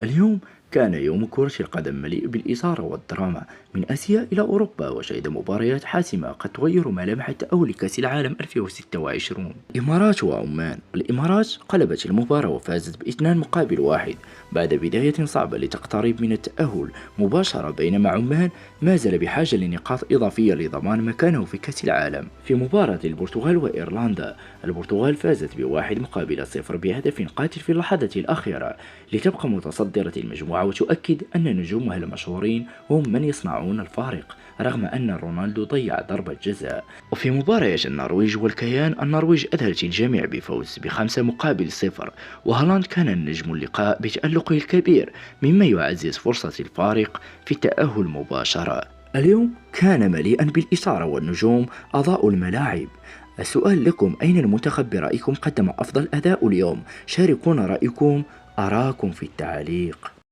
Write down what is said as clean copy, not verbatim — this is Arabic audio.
اليوم كان يوم كرة القدم مليء بالإثارة والدراما من آسيا إلى أوروبا، وشهد مباريات حاسمة قد تغير ملامح التأهل لكأس العالم 2026. الإمارات وعمان. الإمارات قلبت المباراة وفازت ب2-1 بعد بداية صعبة لتقترب من التأهل مباشرة، بينما عمان ما زال بحاجة لنقاط إضافية لضمان مكانه في كأس العالم. في مباراة البرتغال وإيرلندا، البرتغال فازت ب1-0 بهدف قاتل في اللحظة الأخيرة لتبقى متصدرة المجموعة وتؤكد أن نجومها المشهورين هم من يصنعون الفارق، رغم أن رونالدو ضيع ضربة جزاء. وفي مباراة النرويج والكيان، النرويج أذهلت الجميع بفوز ب5-0، وهالاند كان نجم اللقاء بتألقه الكبير، مما يعزز فرصة الفارق في التأهل مباشرة. اليوم كان مليئا بالإثارة والنجوم أضاءوا الملاعب. السؤال لكم: أين المنتخب برأيكم قدم أفضل أداء اليوم؟ شاركونا رأيكم، أراكم في التعليق.